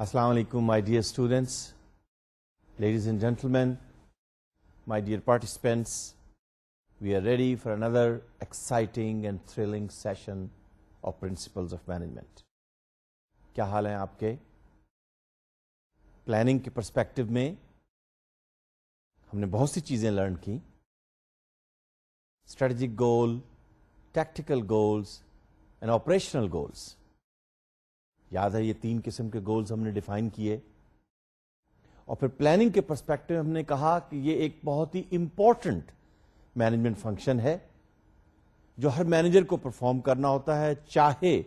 Assalamu alaikum, my dear students, ladies and gentlemen, my dear participants. We are ready for another exciting and thrilling session of Principles of Management. क्या हाल है आपके? Planning के perspective में हमने बहुत सी चीजें learn की. Strategic goal, tactical goals and operational goals. याद है ये तीन किस्म के गोल्स हमने डिफाइन किए. और फिर प्लानिंग के पर्सपेक्टिव हमने कहा कि ये एक बहुत ही इंपॉर्टेंट मैनेजमेंट फंक्शन है जो हर मैनेजर को परफॉर्म करना होता है, चाहे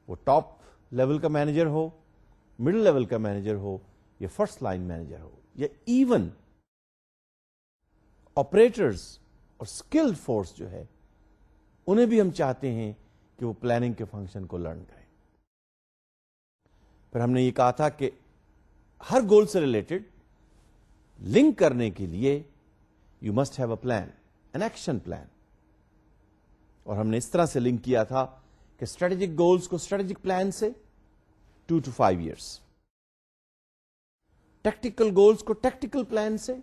वो टॉप लेवल का मैनेजर हो, मिडिल लेवल का मैनेजर हो, या फर्स्ट लाइन मैनेजर हो, या इवन ऑपरेटर्स और स्किल्ड फोर्स जो है उन्हें भी हम चाहते हैं कि वो प्लानिंग के फंक्शन को लर्न करें. फिर हमने ये कहा था कि हर गोल से रिलेटेड लिंक करने के लिए you must have a plan, an action plan. और हमने इस तरह से लिंक किया था कि स्ट्रेटेजिक गोल्स को स्ट्रेटेजिक प्लान से 2 to 5 years, टैक्टिकल गोल्स को टैक्टिकल प्लान से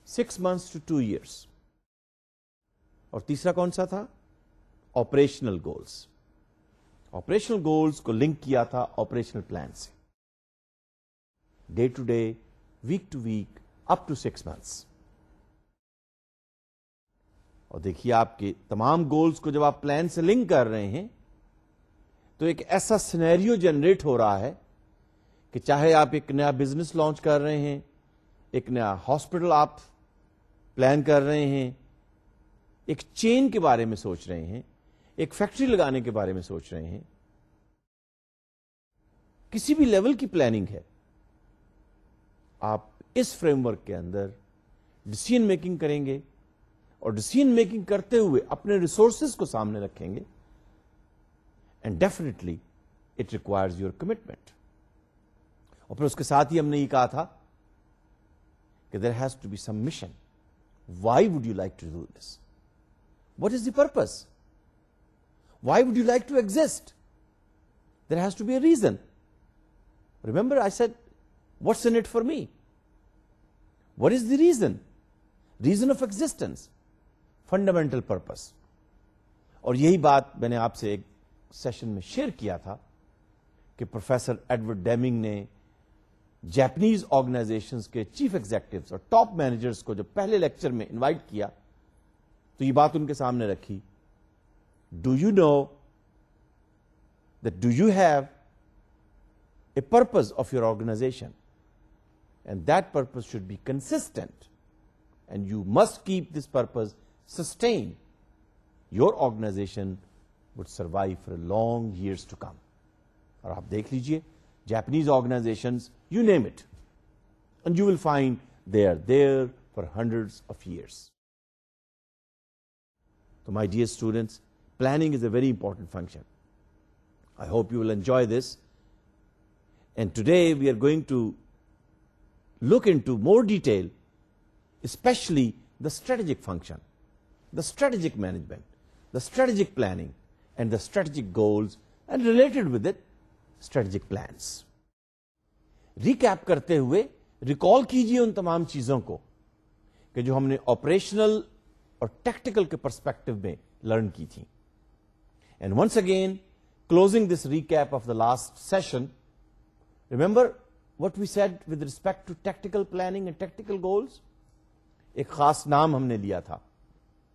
6 months to 2 years, और तीसरा कौन सा था? Operational goals. ऑपरेशनल गोल्स को लिंक किया था ऑपरेशनल प्लान से, day to day, week to week, up to 6 months. और देखिए आपके तमाम गोल्स को जब आप प्लान से लिंक कर रहे हैं तो एक ऐसा सिनेरियो जनरेट हो रहा है कि चाहे आप एक नया बिजनेस लॉन्च कर रहे हैं, एक नया हॉस्पिटल आप प्लान कर रहे हैं, एक चेन के बारे में सोच रहे हैं, एक फैक्ट्री लगाने के बारे में सोच रहे हैं, किसी भी लेवल की प्लानिंग है, आप इस फ्रेमवर्क के अंदर डिसीजन मेकिंग करेंगे और डिसीजन मेकिंग करते हुए अपने रिसोर्सेज को सामने रखेंगे. And definitely it requires your commitment. और फिर उसके साथ ही हमने ये कहा था कि there has to be some mission. Why would you like to do this? What is the purpose? Why would you like to exist? There has to be a reason. Remember I said, what's in it for me? What is the reason? Reason of existence. Fundamental purpose. और यही बात मैंने आपसे एक session में share किया था कि प्रोफेसर एडवर्ड डेमिंग ने जापानीज ऑर्गेनाइजेशंस के चीफ एग्जीक्यूटिव्स और टॉप मैनेजर्स को जब पहले लेक्चर में इनवाइट किया तो ये बात उनके सामने रखी. Do you know that do you have a purpose of your organization? And that purpose should be consistent. And you must keep this purpose sustained. Your organization would survive for long years to come. और आप देख लीजिए, Japanese organizations, you name it, and you will find they are there for hundreds of years. So my dear students, planning is a very important function. I hope you will enjoy this. And today we are going to look into more detail, especially the strategic function, the strategic management, the strategic planning, and the strategic goals, and related with it, strategic plans. Recap करते हुए recall कीजिए उन तमाम चीजों को कि जो हमने ऑपरेशनल और टैक्टिकल के पर्सपेक्टिव में लर्न की थी. And once again, closing this recap of the last session, remember what we said with respect to tactical planning and tactical goals? एक खास नाम हमने लिया था.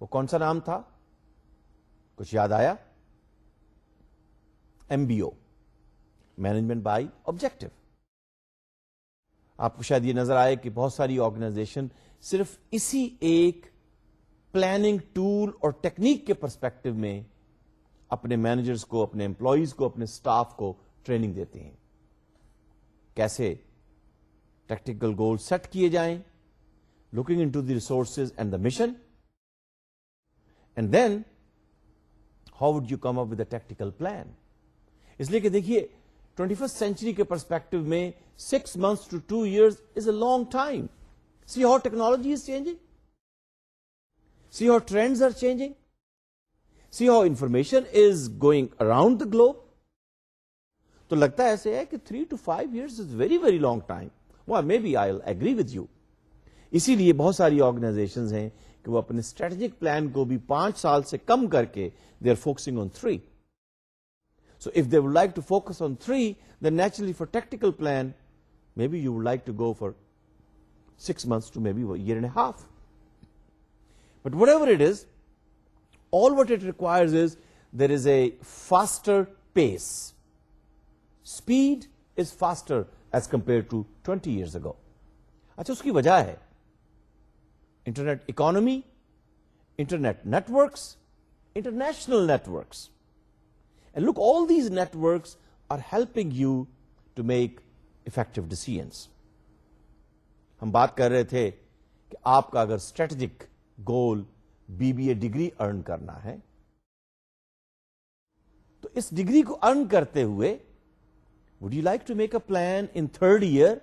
वो कौन सा नाम था? कुछ याद आया? MBO, Management by Objective. आपको शायद ये नजर आए कि बहुत सारी ऑर्गेनाइजेशन सिर्फ इसी एक प्लानिंग टूल और टेक्निक के पर्सपेक्टिव में अपने मैनेजर्स को, अपने एम्प्लॉइज को, अपने स्टाफ को ट्रेनिंग देते हैं. कैसे टैक्टिकल गोल सेट किए जाएं, looking into the resources and the mission, and then how would you come up with a tactical plan. इसलिए कि देखिए 21st century के पर्सपेक्टिव में 6 months to 2 years is a long time. See how technology is changing. See how trends are changing. See how information is going around the globe. तो लगता है ऐसे है कि 3 to 5 years is very very long time. Maybe I agree with you. इसीलिए बहुत सारी organisations हैं कि वो अपने स्ट्रेटेजिक प्लान को भी 5 साल से कम करके they are focusing on 3. So if they would like to focus on 3, then naturally for tactical plan, maybe you would like to go for 6 months to maybe a year and a half. But whatever it is, all what it requires is there is a faster pace. Speed is faster as compared to 20 years ago. अच्छा, उसकी वजह है internet economy, internet networks, international networks. And look, all these networks are helping you to make effective decisions. हम बात कर रहे थे कि आपका अगर स्ट्रेटेजिक गोल बीबीए डिग्री अर्न करना है, तो इस डिग्री को अर्न करते हुए would you like to make a plan in 3rd year?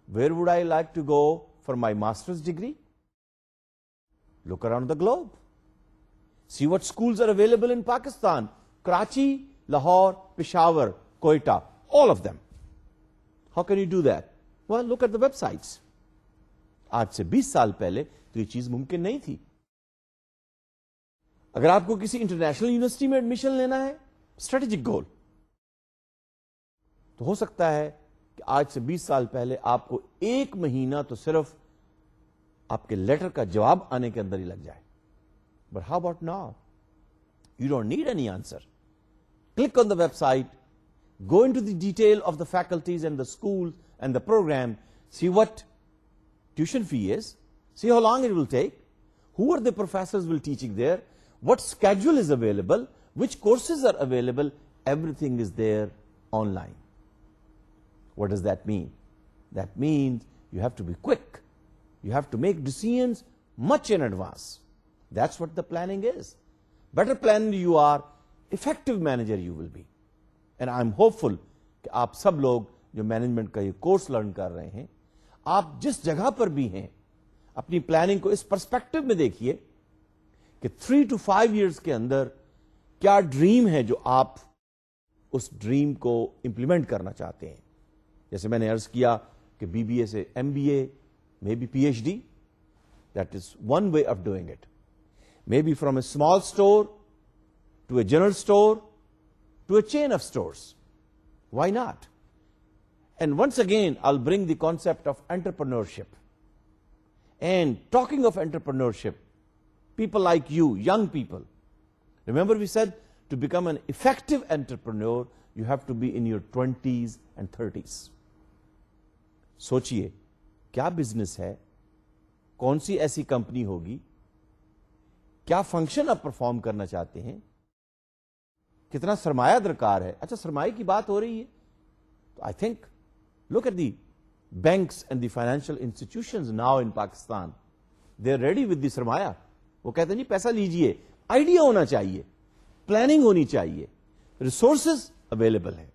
Where would I like to go for my master's degree? Look around the globe. See what schools are available in Pakistan. Karachi, Lahore, Peshawar, Quetta, all of them. How can you do that? Well, look at the websites. आज से 20 साल पहले तो ये चीज मुमकिन नहीं थी. अगर आपको किसी इंटरनेशनल यूनिवर्सिटी में एडमिशन लेना है, स्ट्रेटेजिक गोल, तो हो सकता है कि आज से 20 साल पहले आपको 1 महीना तो सिर्फ आपके लेटर का जवाब आने के अंदर ही लग जाए. But how about now? You don't need any answer. Click on the website, go into the detail of the faculties and the schools and the program, see what tuition fee is, see how long it will take, who are the professors will teaching there, what schedule is available, which courses are available, everything is there online. What does that mean? That means you have to be quick. You have to make decisions much in advance. That's what the planning is. Better planner you are, effective manager you will be. And I'm hopeful कि आप सब लोग जो management का ये course learn कर रहे हैं, आप जिस जगह पर भी हैं, अपनी प्लानिंग को इस पर्सपेक्टिव में देखिए कि 3 to 5 years के अंदर क्या ड्रीम है जो आप उस ड्रीम को इंप्लीमेंट करना चाहते हैं. जैसे मैंने अर्ज किया कि बीबीए से MBA, may be PhD, that is one way of doing it. Maybe from a small store to a general store to a chain of stores. Why not? And once again, I'll bring the concept of entrepreneurship. And talking of entrepreneurship, people like you, young people, remember we said to become an effective entrepreneur, you have to be in your 20s and 30s. सोचिए, क्या business है, कौन सी ऐसी company होगी, क्या function आप perform करना चाहते हैं, कितना सरमाया दरकार है. अच्छा, सरमाए की बात हो रही है तो I think look at the banks and the financial institutions now in Pakistan. They are ready with the सरमाया. वो कहते हैं जी पैसा लीजिए, आइडिया होना चाहिए, प्लानिंग होनी चाहिए, रिसोर्सेज अवेलेबल है.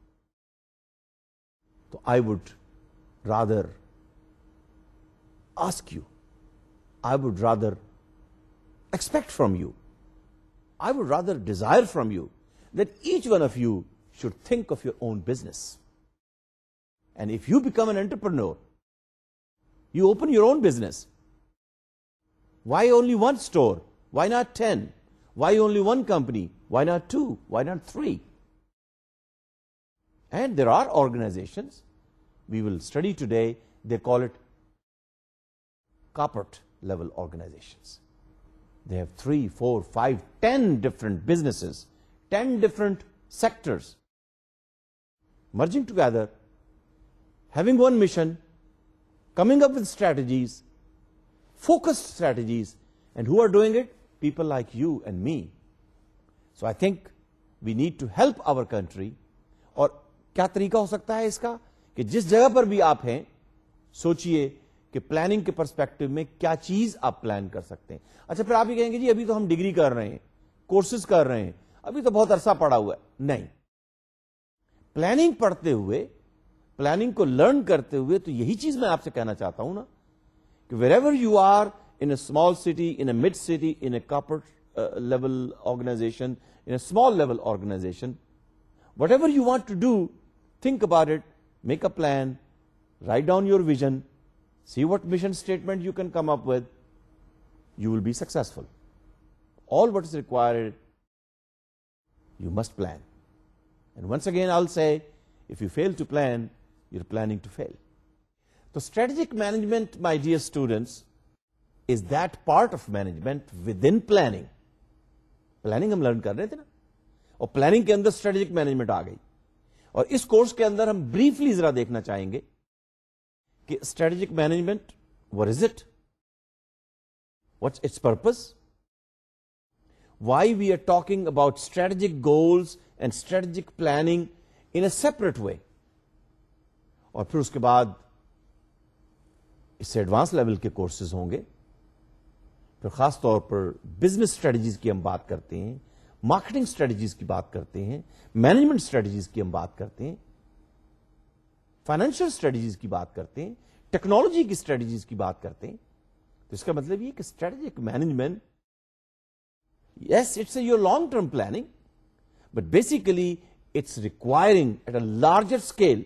तो I would rather ask you, I would rather expect from you, I would rather desire from you that each one of you should think of your own business. And if you become an entrepreneur, you open your own business. Why only one store? Why not 10? Why only one company? Why not 2? Why not 3? And there are organizations, we will study today, they call it corporate level organizations. They have 3, 4, 5, 10 different businesses, 10 different sectors merging together, having one mission, coming up with strategies, focused strategies. And who are doing it? People like you and me. So I think we need to help our country. और क्या तरीका हो सकता है इसका कि जिस जगह पर भी आप हैं, सोचिए कि प्लानिंग के पर्सपेक्टिव में क्या चीज आप प्लान कर सकते हैं. अच्छा, फिर आप ये कहेंगे जी अभी तो हम डिग्री कर रहे हैं, कोर्सेज कर रहे हैं, अभी तो बहुत अरसा पड़ा हुआ है. नहीं, प्लानिंग पढ़ते हुए, प्लानिंग को लर्न करते हुए, तो यही चीज मैं आपसे कहना चाहता हूं ना कि wherever you are, in a small city, in a mid city, in a corporate level organization, in a small level organization, whatever you want to do, think about it, make a plan, write down your vision, see what mission statement you can come up with, you will be successful. All what is required, you must plan. And once again, I'll say, if you fail to plan, you're planning to fail. So strategic management, my dear students, is that part of management within planning. Planning हम learn कर रहे थे ना, और planning के अंदर strategic management आ गई. और इस कोर्स के अंदर हम ब्रीफली जरा देखना चाहेंगे कि strategic management, what is it, what's it's purpose, why we are talking about strategic goals and strategic planning in a separate way. और फिर उसके बाद इससे एडवांस लेवल के कोर्सेज होंगे. फिर खास तौर पर बिजनेस स्ट्रेटजीज की हम बात करते हैं, मार्केटिंग स्ट्रेटजीज की बात करते हैं, मैनेजमेंट स्ट्रेटजीज की हम बात करते हैं, फाइनेंशियल स्ट्रेटजीज की बात करते हैं, टेक्नोलॉजी की स्ट्रेटजीज की बात करते हैं. तो इसका मतलब ये कि strategic management, yes, it's your long-term planning, but basically it's requiring at a larger scale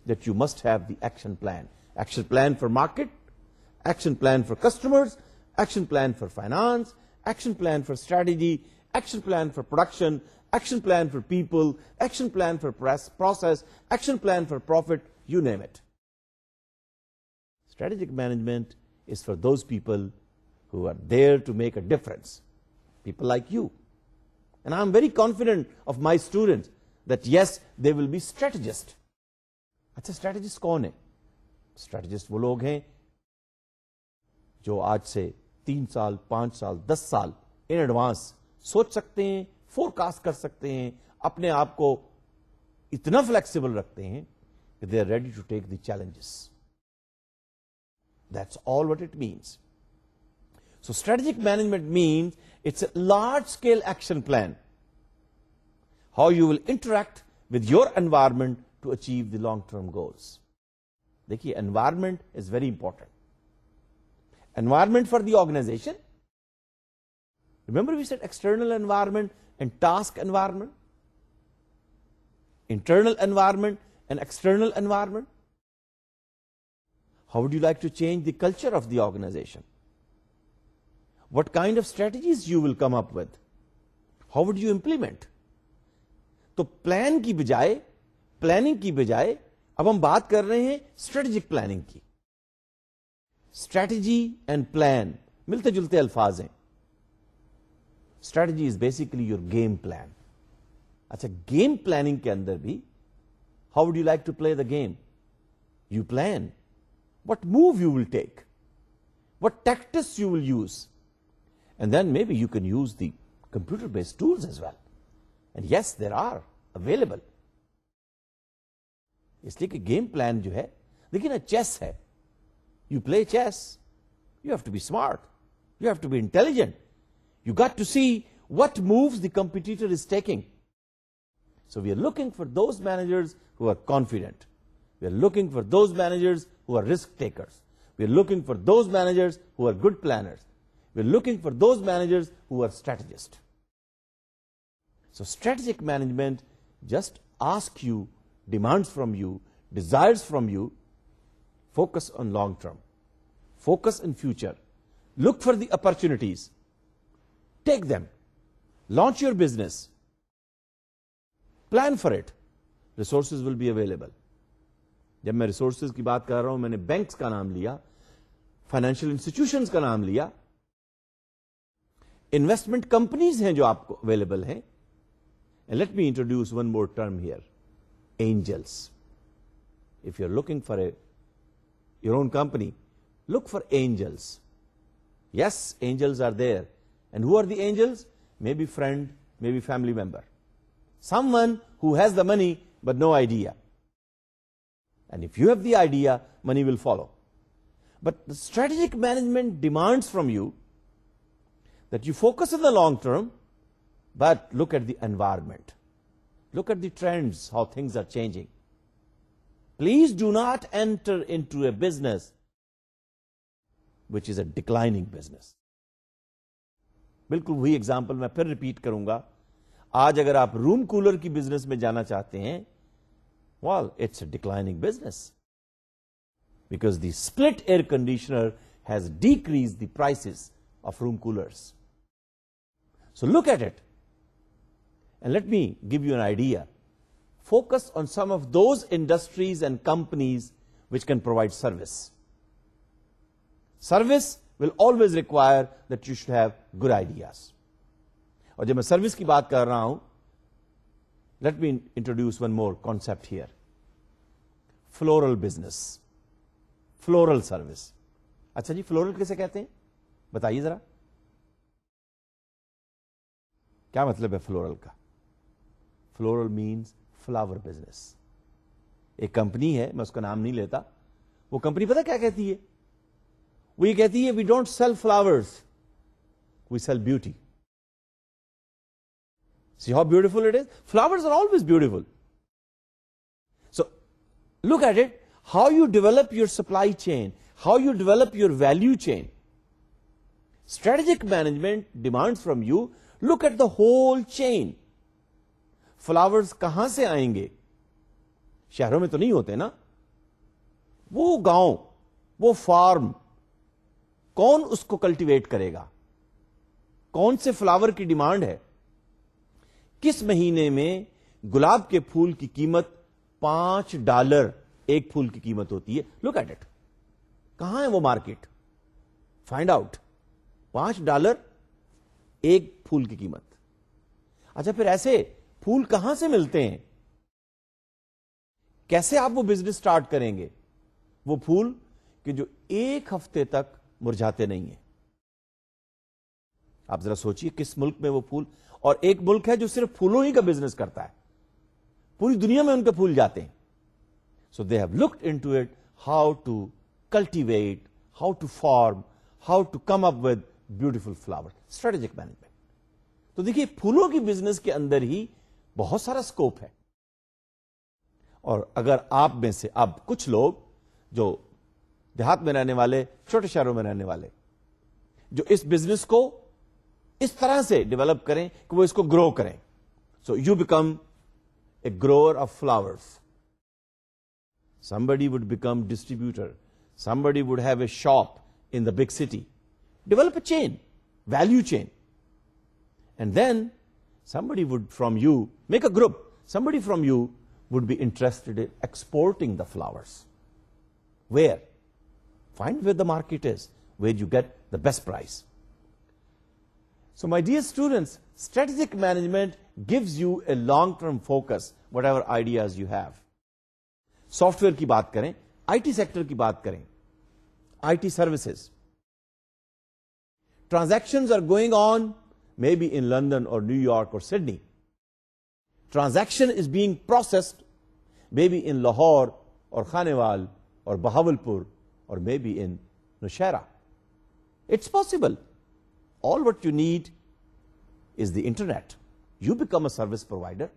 that you must have the action plan. Action plan for market, action plan for customers, action plan for finance, action plan for strategy, action plan for production, action plan for people, action plan for process, action plan for profit, you name it. Strategic management is for those people who are there to make a difference. People like you. And I'm very confident of my students that yes, they will be strategists. अच्छा, strategist कौन है? Strategist वो लोग हैं जो आज से 3 साल, 5 साल, 10 साल इन एडवांस सोच सकते हैं, फोरकास्ट कर सकते हैं, अपने आप को इतना फ्लेक्सिबल रखते हैं कि they are ready to take the challenges. That's all what it means. So strategic management means it's a large-scale action plan. How you will interact with your environment to achieve the long-term goals. देखिए, environment is very important. Environment for the organization. Remember we said external environment and task environment. Internal environment and external environment. How would you like to change the culture of the organization? What kind of strategies you will come up with? How would you implement? तो plan की बजाय, planning की बजाय अब हम बात कर रहे हैं स्ट्रेटेजिक प्लानिंग की. स्ट्रेटेजी एंड प्लान मिलते जुलते अल्फाज हैं. Strategy is basically your game plan. अच्छा, गेम प्लानिंग के अंदर भी how would you like to play the game? You plan what move you will take, what tactics you will use, and then maybe you can use the computer-based tools as well. And yes, there are available. इसलिए कि game plan जो है, देखिए ना, chess है. You play chess, you have to be smart, you have to be intelligent. You got to see what moves the competitor is taking. So we are looking for those managers who are confident. We are looking for those managers who are risk takers. We are looking for those managers who are good planners. We are looking for those managers who are strategists. So strategic management just asks you, demands from you, desires from you, focus on long term, focus in future, look for the opportunities, take them, launch your business, plan for it, resources will be available. जब मैं resources की बात कर रहा हूं, मैंने banks का नाम लिया, फाइनेंशियल इंस्टीट्यूशंस का नाम लिया, इन्वेस्टमेंट कंपनीज हैं जो आपको अवेलेबल हैं. And let me introduce one more term here, angels. If you are looking for your own company, look for angels. Yes, angels are there. And who are the angels? Maybe friend, maybe family member, someone who has the money but no idea. And if you have the idea, money will follow. But the strategic management demands from you that you focus on the long term, but look at the environment. Look at the trends, how things are changing. Please do not enter into a business which is a declining business. बिल्कुल वही example मैं फिर repeat करूंगा. आज अगर आप room cooler की business में जाना चाहते हैं, Well, it's a declining business because the split air conditioner has decreased the prices of room coolers. So look at it and let me give you an idea. Focus on some of those industries and companies which can provide service. Service will always require that you should have good ideas. और जब मैं service की बात कर रहा हूं, let me introduce one more concept here. Floral business, floral service. अच्छा जी, floral किसे कहते हैं? बताइए जरा, क्या मतलब है फ्लोरल का? Floral means flower business. एक कंपनी है, मैं उसका नाम नहीं लेता, वो कंपनी पता क्या कहती है? वो ये कहती है, we don't sell flowers, we sell beauty. See how beautiful it is? Flowers are always beautiful. So look at it, how you develop your supply chain, how you develop your value chain. Strategic management demands from you, look at the whole chain. Flowers कहां से आएंगे? शहरों में तो नहीं होते ना. वो गांव, वो फार्म, कौन उसको कल्टीवेट करेगा? कौन से फ्लावर की डिमांड है? किस महीने में गुलाब के फूल की कीमत $5 एक फूल की कीमत होती है? Look at it. कहां है वो मार्केट? Find out. $5 एक फूल की कीमत. अच्छा, फिर ऐसे फूल कहां से मिलते हैं? कैसे आप वो बिजनेस स्टार्ट करेंगे? वो फूल कि जो एक हफ्ते तक मुरझाते नहीं है. आप जरा सोचिए, किस मुल्क में वो फूल, और एक मुल्क है जो सिर्फ फूलों ही का बिजनेस करता है, पूरी दुनिया में उनके फूल जाते हैं. So they have looked into it, how to cultivate, how to form, how to come up with beautiful flower. Strategic management. तो देखिए, फूलों की बिजनेस के अंदर ही बहुत सारा स्कोप है. और अगर आप में से अब कुछ लोग जो देहात में रहने वाले, छोटे शहरों में रहने वाले, जो इस बिजनेस को इस तरह से डेवलप करें कि वो इसको ग्रो करें, so you become a grower of flowers. Somebody would become distributor. Somebody would have a shop in the big city. Develop a chain, value chain. And then somebody would from you, make a group, somebody from you would be interested in exporting the flowers. Where? Find where the market is, where you get the best price. So my dear students, strategic management gives you a long-term focus, whatever ideas you have. Software की बात करें, IT sector की बात करें, IT services. Transactions are going on maybe in London or New York or Sydney. Transaction is being processed maybe in Lahore or Khanewal or Bahawalpur or maybe in Nowshera. It's possible. All what you need is the internet. You become a service provider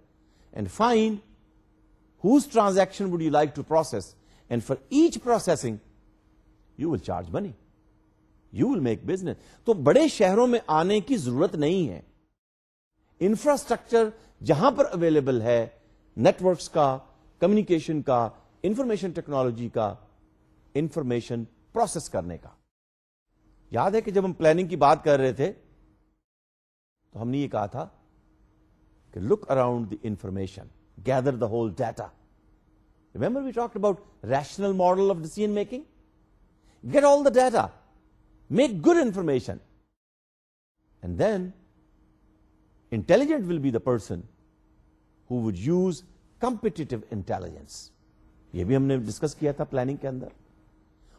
and find whose transaction would you like to process, and for each processing you will charge money, you will make business. तो बड़े शहरों में आने की जरूरत नहीं है. Infrastructure जहां पर अवेलेबल है, नेटवर्क्स का, कम्युनिकेशन का, इंफॉर्मेशन टेक्नोलॉजी का, इंफॉर्मेशन प्रोसेस करने का. याद है कि जब हम प्लानिंग की बात कर रहे थे तो हमने ये कहा था कि look around the information, gather the whole data. Remember we talked about rational model of decision making? Get all the data, make good information, and then intelligent will be the person who would use competitive intelligence. ये भी हमने discuss किया था planning के अंदर.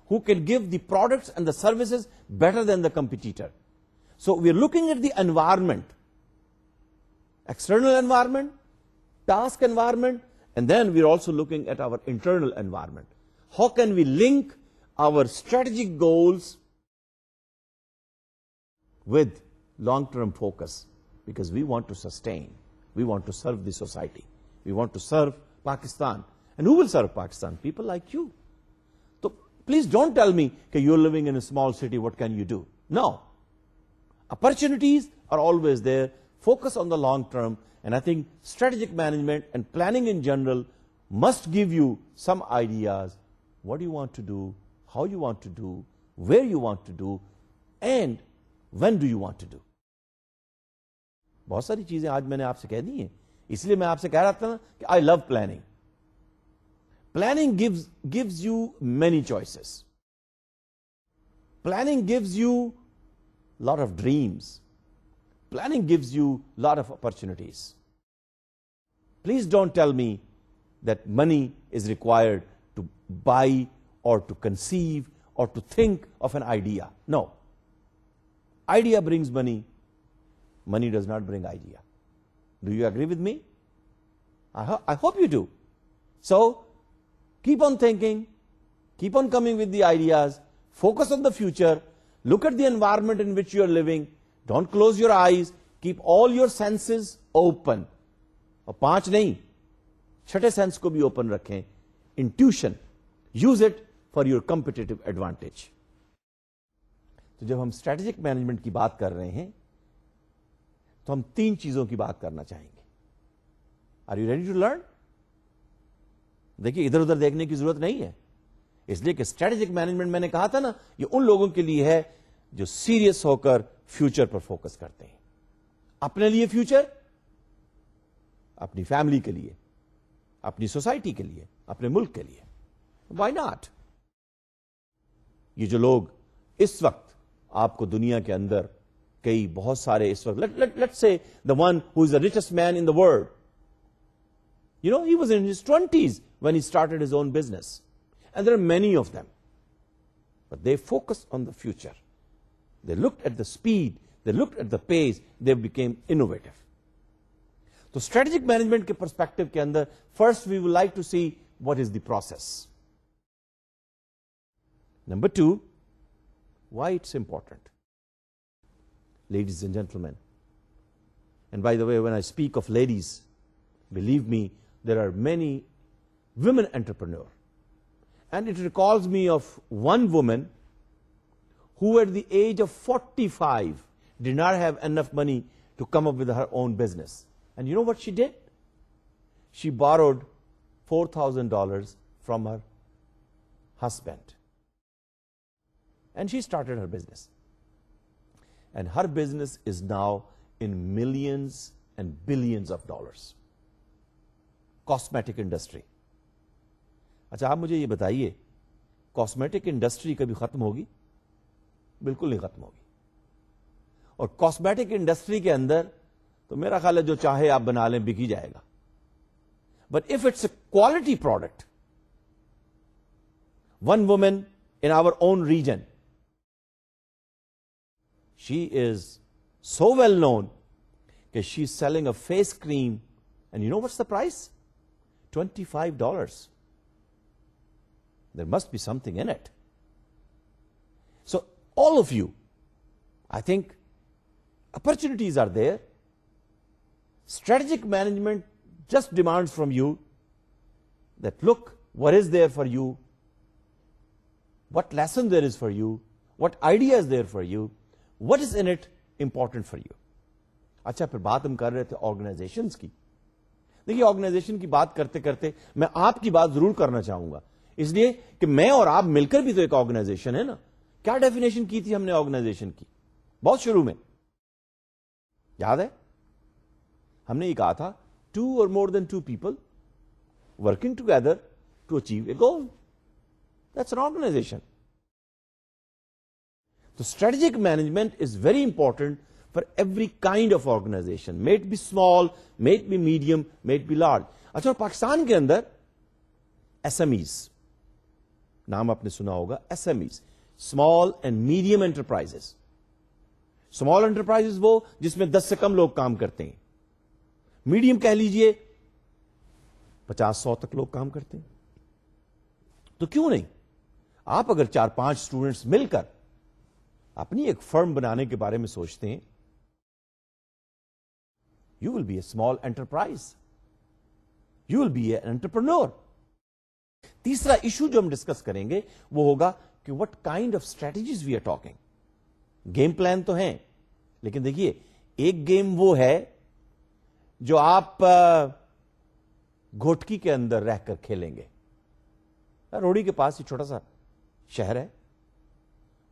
Who can give the products and the services better than the competitor. So we are looking at the environment, external environment, task environment, and then we're also looking at our internal environment. How can we link our strategic goals with long-term focus? Because we want to sustain, we want to serve the society, we want to serve Pakistan. And who will serve Pakistan? People like you. So please don't tell me that you're living in a small city, what can you do? No. Opportunities are always there. Focus on the long term. And I think strategic management and planning in general must give you some ideas what you want to do, how you want to do, where you want to do, and when do you want to do. बहुत सारी चीजें आज मैंने आपसे कह दी हैं, इसलिए मैं आपसे कह रहा था ना कि I love planning. Planning gives you many choices. Planning gives you a lot of dreams. Planning gives you a lot of opportunities. Please don't tell me that money is required to buy or to conceive or to think of an idea. No. Idea brings money. Money does not bring idea. Do you agree with me? I hope you do. So, keep on thinking, keep on coming with the ideas, focus on the future, look at the environment in which you are living, don't close your eyes, keep all your senses open. और 5 नहीं, 6ठे sense को भी open रखें. Intuition, use it for your competitive advantage. तो जब हम strategic management की बात कर रहे हैं तो हम 3 चीजों की बात करना चाहेंगे. Are you ready to learn? देखिए, इधर उधर देखने की जरूरत नहीं है, इसलिए कि स्ट्रेटेजिक मैनेजमेंट मैंने कहा था ना, ये उन लोगों के लिए है जो सीरियस होकर फ्यूचर पर फोकस करते हैं. अपने लिए फ्यूचर, अपनी फैमिली के लिए, अपनी सोसाइटी के लिए, अपने मुल्क के लिए. Why not? ये जो लोग इस वक्त आपको दुनिया के अंदर कई बहुत सारे इस वक्त, let's say the one who is the richest man in the world, you know, he was in his 20s when he started his own business, and there are many of them, but they focused on the future. They looked at the speed, they looked at the pace, they became innovative. तो strategic management के perspective के अंदर first we would like to see what is the process. Number 2, why it's important. Ladies and gentlemen, and by the way, when I speak of ladies, believe me, there are many women entrepreneurs, and it recalls me of one woman who at the age of 45 did not have enough money to come up with her own business. And you know what she did? She borrowed $4,000 from her husband. And she started her business. And her business is now in millions and billions of dollars. Cosmetic industry. अच्छा, आप मुझे ये बताइए, cosmetic industry कभी खत्म होगी? बिल्कुल नहीं खत्म होगी. और कॉस्मेटिक इंडस्ट्री के अंदर तो मेरा ख्याल है जो चाहे आप बना लें, बिक ही जाएगा. But if it's a quality product, one woman in our own region, she is so well known कि she is selling a face cream, and you know what's the price? $25. There must be something in it. So all of you, I think opportunities are there. Strategic management just demands from you that look what is there for you, what lesson there is for you, what idea is there for you, what is in it important for you. अच्छा, फिर बात हम कर रहे थे organisations की. देखिए, organisation की बात करते करते मैं आपकी बात जरूर करना चाहूंगा, इसलिए कि मैं और आप मिलकर भी तो एक ऑर्गेनाइजेशन है ना. क्या डेफिनेशन की थी हमने ऑर्गेनाइजेशन की? बहुत शुरू में याद है, हमने ये कहा था 2 or more than 2 people working together to achieve a goal. That's an organization. So strategic management is very important for every kind of organization. May it be small, may it be medium, may it be large. अच्छा, और पाकिस्तान के अंदर SMEs, नाम आपने सुना होगा, SMEs, small and medium enterprises. Small enterprises वो जिसमें 10 से कम लोग काम करते हैं. मीडियम कह लीजिए 50-100 तक लोग काम करते हैं. तो क्यों नहीं, आप अगर 4-5 स्टूडेंट्स मिलकर अपनी एक फर्म बनाने के बारे में सोचते हैं, you will be a small enterprise. You will be an entrepreneur. तीसरा इशू जो हम डिस्कस करेंगे वो होगा कि what kind of strategies we are talking. Game plan तो हैं, लेकिन देखिए, एक गेम वो है जो आप घोटकी के अंदर रहकर खेलेंगे। रोड़ी के पास ही छोटा सा शहर है,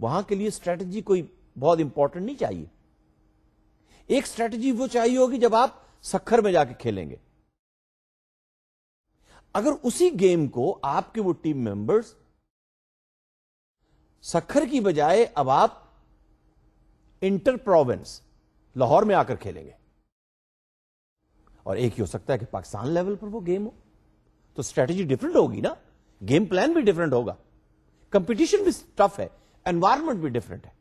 वहां के लिए स्ट्रेटजी कोई बहुत इंपॉर्टेंट नहीं चाहिए। एक स्ट्रेटजी वो चाहिए होगी जब आप सखर में जाके खेलेंगे। अगर उसी गेम को आपके वो टीम मेंबर्स सखर की बजाय अब आप इंटर प्रोविंस लाहौर में आकर खेलेंगे, और एक ही हो सकता है कि पाकिस्तान लेवल पर वो गेम हो, तो स्ट्रेटजी डिफरेंट होगी ना, गेम प्लान भी डिफरेंट होगा, कंपटीशन भी टफ है, एनवायरमेंट भी डिफरेंट है।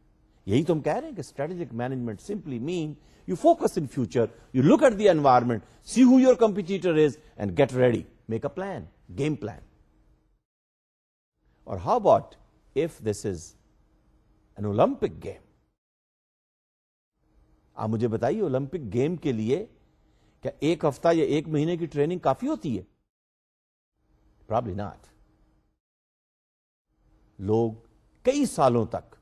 यही तो हम कह रहे हैं कि strategic management simply mean you focus in future, you look at the environment, see who your competitor is and get ready, make a plan, game plan. Or how about if this is an Olympic game? आप मुझे बताइए, Olympic game के लिए क्या एक हफ्ता या एक महीने की ट्रेनिंग काफी होती है? Probably not. लोग कई सालों तक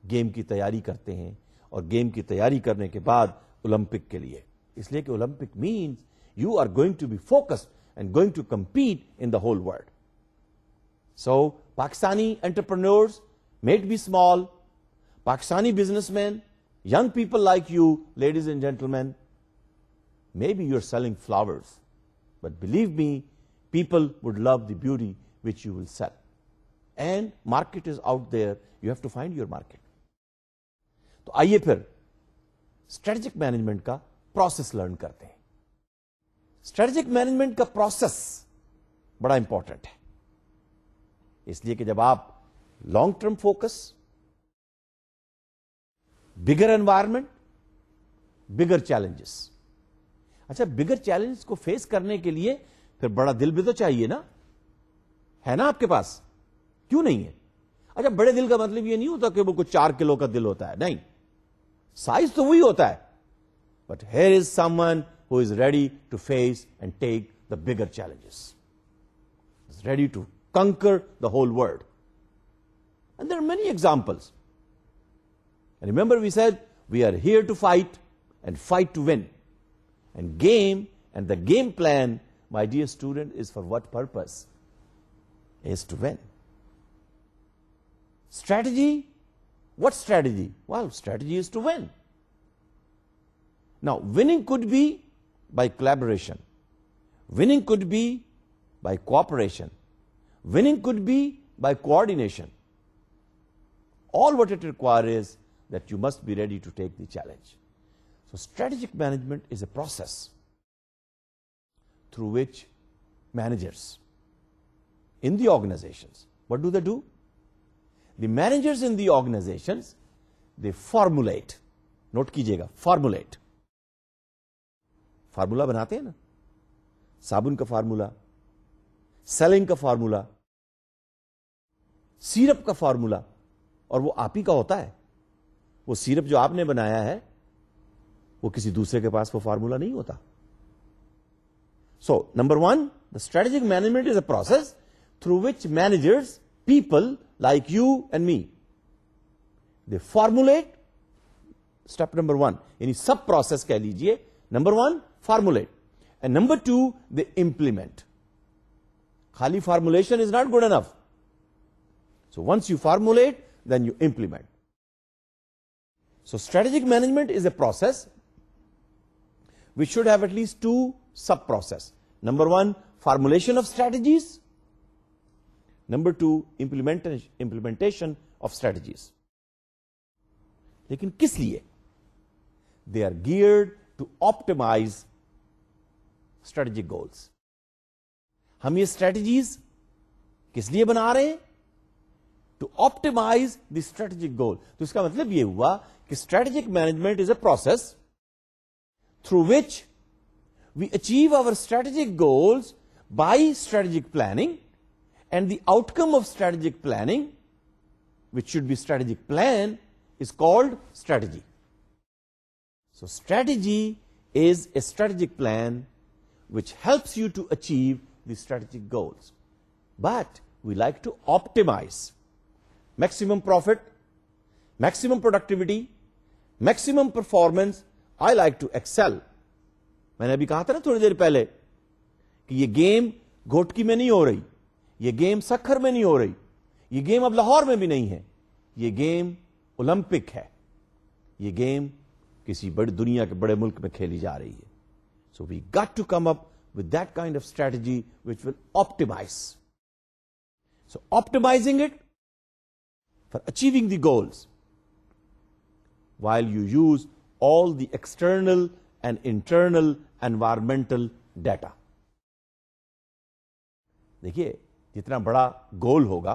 गेम की तैयारी करते हैं, और गेम की तैयारी करने के बाद ओलंपिक के लिए, इसलिए कि Olympic means you are going to be focused and going to compete in the whole world. So Pakistani entrepreneurs, may it be small, Pakistani businessmen, young people like you, ladies and gentlemen, maybe you're selling flowers, but believe me, people would love the beauty which you will sell. And market is out there, you have to find your market. तो आइए फिर strategic management का process learn करते हैं। Strategic management का process बड़ा important है, इसलिए कि जब आप लॉन्ग टर्म फोकस, बिगर एनवायरमेंट, बिगर चैलेंजेस, अच्छा बिगर चैलेंजेस को फेस करने के लिए फिर बड़ा दिल भी तो चाहिए ना, है ना आपके पास? क्यों नहीं है? अच्छा, बड़े दिल का मतलब ये नहीं होता कि वो कुछ 4 किलो का दिल होता है, नहीं, साइज तो वही होता है, but here is someone who is ready to face and take the bigger challenges, is ready to conquer the whole world, and there are many examples. Remember we said we are here to fight and fight to win, and game and the game plan, my dear student, is for what purpose? Is to win. Strategy, what strategy? Well, strategy is to win. Now, winning could be by collaboration. Winning could be by cooperation. Winning could be by coordination. All what it requires is that you must be ready to take the challenge. So, strategic management is a process through which managers in the organizations, what do? The managers in the organizations, they formulate, note कीजिएगा, formulate, formula बनाते हैं ना, साबुन का formula, selling का formula, syrup का formula, और वो आप ही का होता है। वो सिरप जो आपने बनाया है, वो किसी दूसरे के पास वो फार्मूला नहीं होता। So, number 1, the strategic management is a process through which managers, people like you and me, they formulate, step number 1, यानी सब process कह लीजिए, number 1 formulate, and number 2 they implement. खाली formulation is not good enough. So once you formulate, then you implement. So strategic management is a process which should have at least 2 sub process. Number 1, formulation of strategies. Number 2, implementation of strategies. लेकिन किस लिए? They are geared to optimize strategic goals. हम ये strategies किस लिए बना रहे हैं? To optimize the strategic goal. तो इसका मतलब ये हुआ कि strategic management is a process through which we achieve our strategic goals by strategic planning. And the outcome of strategic planning, which should be strategic plan, is called strategy. So strategy is a strategic plan which helps you to achieve the strategic goals. But we like to optimize maximum profit, maximum productivity, maximum performance. I like to excel. मैंने अभी कहा था ना थोड़ी देर पहले कि कि ये गेम घोटकी में नहीं हो रही, ये गेम सखर में नहीं हो रही, ये गेम अब लाहौर में भी नहीं है, ये गेम ओलंपिक है, ये गेम किसी बड़ी दुनिया के बड़े मुल्क में खेली जा रही है. So we got to come up with that kind of strategy which will optimize. So optimizing it for achieving the goals while you use all the external and internal environmental data. देखिए, जितना बड़ा गोल होगा,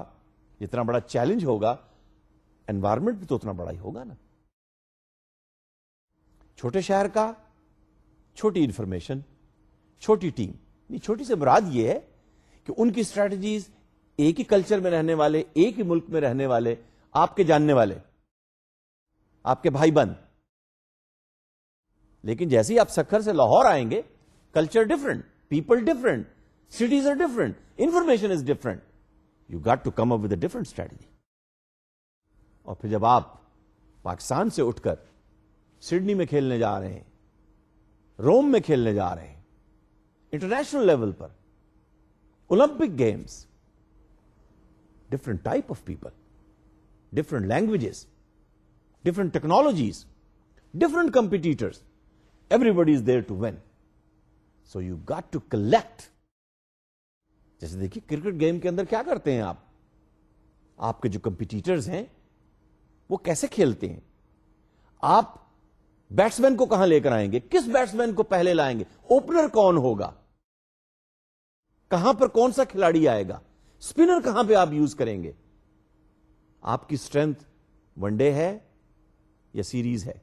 जितना बड़ा challenge होगा, environment भी तो उतना बड़ा ही होगा ना. छोटे शहर का छोटी इंफॉर्मेशन, छोटी टीम, नहीं, छोटी से मुराद यह है कि उनकी स्ट्रैटेजीज एक ही कल्चर में रहने वाले, एक ही मुल्क में रहने वाले, आपके जानने वाले, आपके भाई बंद. लेकिन जैसे ही आप सखर से लाहौर आएंगे, culture different, people different, cities are different, information is different. You got to come up with a different strategy. और फिर जब आप पाकिस्तान से उठकर सिडनी में खेलने जा रहे हैं, रोम में खेलने जा रहे हैं, इंटरनेशनल लेवल पर, Olympic games, different type of people, different languages, different technologies, different competitors, everybody is there to win. So you got to collect. जैसे देखिए, क्रिकेट गेम के अंदर क्या करते हैं आप, आपके जो कंपिटिटर्स हैं वो कैसे खेलते हैं, आप बैट्समैन को कहां लेकर आएंगे, किस बैट्समैन को पहले लाएंगे, ओपनर कौन होगा, कहां पर कौन सा खिलाड़ी आएगा, स्पिनर कहां पे आप यूज करेंगे. आपकी स्ट्रेंथ वनडे है या सीरीज है,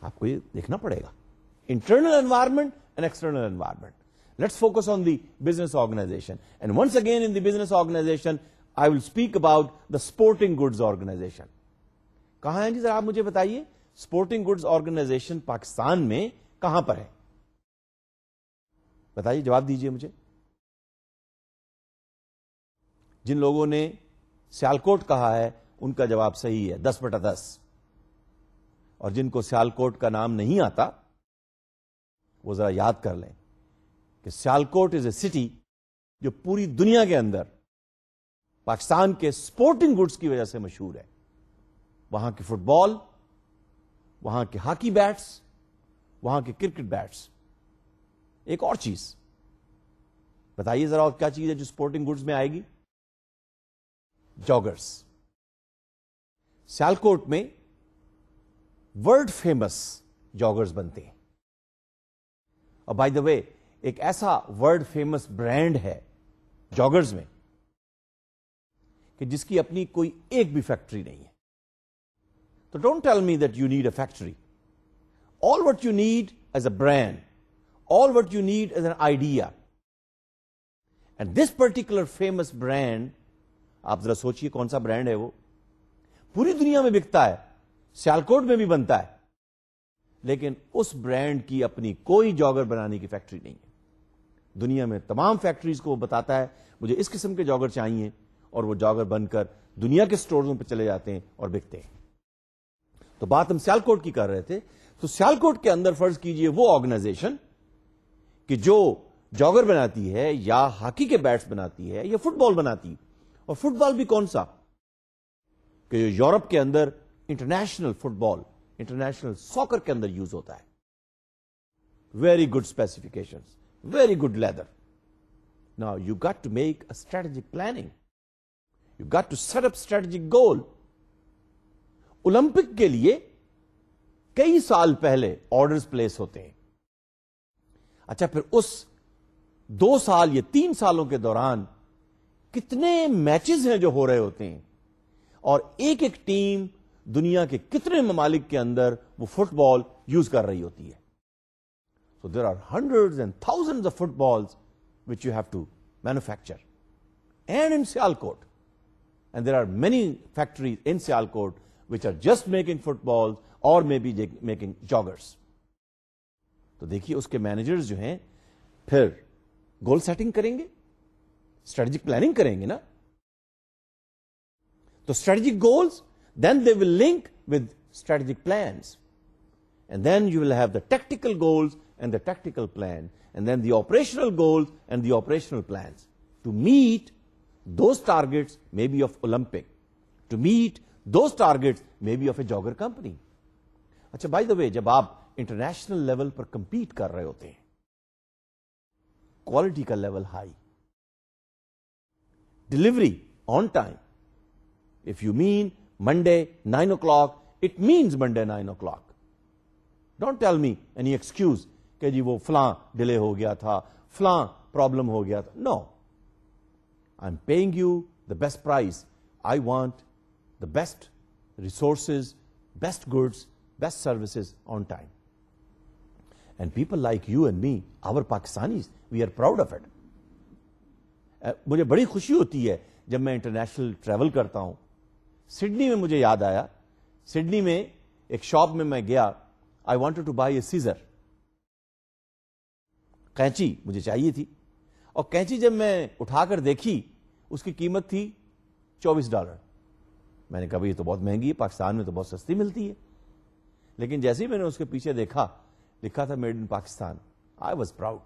आपको ये देखना पड़ेगा. Internal environment and external environment. Let's focus on the business organization. And once again in the business organization I will speak about the sporting goods organization. कहां है जी, जरा आप मुझे बताइए, स्पोर्टिंग गुड्स ऑर्गेनाइजेशन पाकिस्तान में कहां पर है, बताइए, जवाब दीजिए मुझे. जिन लोगों ने सियालकोट कहा है उनका जवाब सही है, 10/10. और जिनको सियालकोट का नाम नहीं आता वो जरा याद कर लें कि सियालकोट इज ए सिटी जो पूरी दुनिया के अंदर पाकिस्तान के स्पोर्टिंग गुड्स की वजह से मशहूर है. वहां की फुटबॉल, वहां के हॉकी बैट्स, वहां के क्रिकेट बैट्स. एक और चीज बताइए जरा, और क्या चीज है जो स्पोर्टिंग गुड्स में आएगी, जॉगर्स. सियालकोट में वर्ल्ड फेमस जॉगर्स बनते हैं. और बाय द वे, एक ऐसा वर्ल्ड फेमस ब्रांड है जॉगर्स में कि जिसकी अपनी कोई एक भी फैक्ट्री नहीं है. So don't tell me that you need a factory. All what you need is a brand. All what you need is an idea. And this particular famous brand, आप जरा सोचिए कौन सा ब्रांड है वो, पूरी दुनिया में बिकता है, सियालकोट में भी बनता है, लेकिन उस ब्रांड की अपनी कोई जॉगर बनाने की फैक्ट्री नहीं है. दुनिया में तमाम फैक्ट्रीज को वो बताता है मुझे इस किस्म के जॉगर चाहिए, और वो जॉगर बनकर दुनिया के स्टोरों पर चले जाते हैं और बिकते हैं. तो बात हम सियालकोट की कर रहे थे. तो सियालकोट के अंदर फर्ज कीजिए वो ऑर्गेनाइजेशन कि जो जॉगर बनाती है या हॉकी के बैट्स बनाती है या फुटबॉल बनाती है, और फुटबॉल भी कौन सा कि जो यूरोप के अंदर इंटरनेशनल फुटबॉल, इंटरनेशनल सॉकर के अंदर यूज होता है. Very good specifications, very good leather. Now you got to make a strategic planning, you got to set up strategic goal. Olympic के लिए कई साल पहले ऑर्डर्स प्लेस होते हैं. अच्छा, फिर उस 2 साल या 3 सालों के दौरान कितने मैचेस हैं जो हो रहे होते हैं, और एक एक टीम दुनिया के कितने ममालिक के अंदर वो फुटबॉल यूज कर रही होती है. So there are hundreds and thousands of footballs which you have to manufacture, and in Sialkot, and there are many factories in Sialkot which are just making footballs or maybe making joggers. तो देखिए उसके managers जो हैं फिर goal setting करेंगे, strategic planning करेंगे ना. तो strategic goals, then they will link with strategic plans, and then you will have the tactical goals and the tactical plan, and then the operational goals and the operational plans. To meet those targets may be of Olympic. To meet those targets may be of a jogger company. अच्छा, by the way, जब आप international level पर compete कर रहे होते हैं, quality का level high, delivery on time. If you mean Monday 9 o'clock, it means Monday 9 o'clock. Don't tell me any excuse कि जी वो फलां डिले हो गया था, फलां प्रॉब्लम हो गया था. No. I'm paying you the best price. I want the best resources, best goods, best services on time. And people like you and me, our Pakistanis, we are proud of it. मुझे बड़ी खुशी होती है जब मैं international travel करता हूं. Sydney में मुझे याद आया, सिडनी में एक शॉप में मैं गया. I wanted to buy a scissor. कैंची मुझे चाहिए थी, और कैंची जब मैं उठाकर देखी उसकी कीमत थी $24. मैंने कहा भाई ये तो बहुत महंगी है, पाकिस्तान में तो बहुत सस्ती मिलती है. लेकिन जैसे ही मैंने उसके पीछे देखा, लिखा था made in Pakistan. I was proud.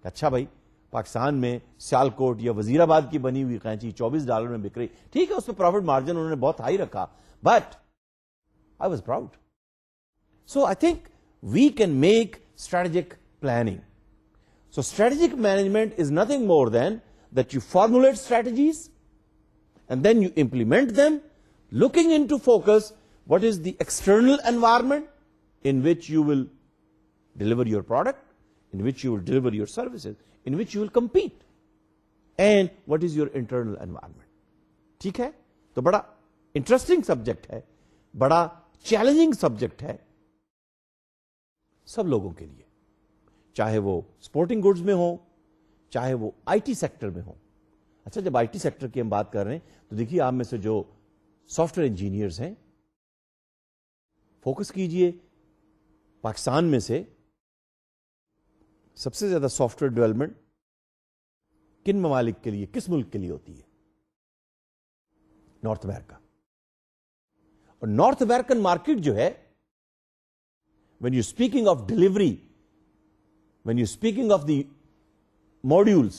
अच्छा भाई, पाकिस्तान में सियालकोट या वजीराबाद की बनी हुई कैंची $24 में बिक रही. ठीक है, उसमें प्रॉफिट मार्जिन उन्होंने बहुत हाई रखा, but I was proud. So I think we can make strategic planning. So strategic management is nothing more than that you formulate strategies and then you implement them, looking into focus what is the external environment in which you will deliver your product, in which you will deliver your services, in which you will compete, and what is your internal environment. ठीक है? तो बड़ा interesting subject है, बड़ा challenging subject है सब लोगों के लिए, चाहे वो स्पोर्टिंग गुड्स में हो, चाहे वो आईटी सेक्टर में हो. अच्छा, जब आईटी सेक्टर की हम बात कर रहे हैं तो देखिए, आप में से जो सॉफ्टवेयर इंजीनियर्स हैं, फोकस कीजिए, पाकिस्तान में से सबसे ज्यादा सॉफ्टवेयर डेवलपमेंट किन ममालिक के लिए, किस मुल्क के लिए होती है? North America. और नॉर्थ अमेरिकन मार्केट जो है, when you speaking of delivery, when you're speaking of the modules,